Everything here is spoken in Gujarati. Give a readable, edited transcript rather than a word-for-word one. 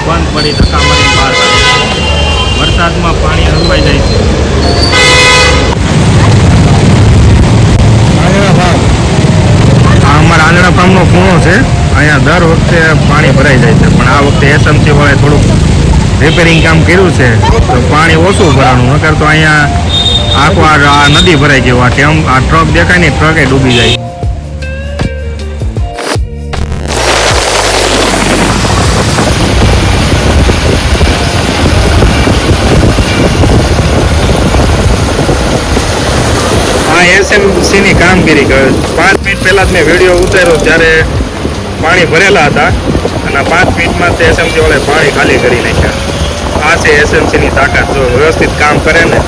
બંધ પડી ધક્કા મારીને બહાર કાઢે. વરસાદમાં પાણી હલવાઈ જાય છે. આ અમારા આંધળા ફાર્મનો ખૂણો છે. અહીંયા દર વખતે પાણી ભરાઈ જાય છે, પણ આ વખતે એસએમસી વાળાએ થોડુંક રિપેરિંગ કામ કર્યું છે તો પાણી ઓછું ભરાણું. નકર તો અહીંયા આખું આ નદી ભરાઈ ગયું. આ ટ્રક દેખાય ને, ટ્રકે ડૂબી જાય. એસએમસીની કામગીરી કરે. 5 મિનિટ પહેલા જ મેં વિડીયો ઉતાર્યો ત્યારે પાણી ભરેલા હતા અને 5 મિનિટમાં તે એસએમસી વાળાએ પાણી ખાલી કરી નાખ્યા. આ છે એસએમસીની તાકાત. જો વ્યવસ્થિત કામ કરે ને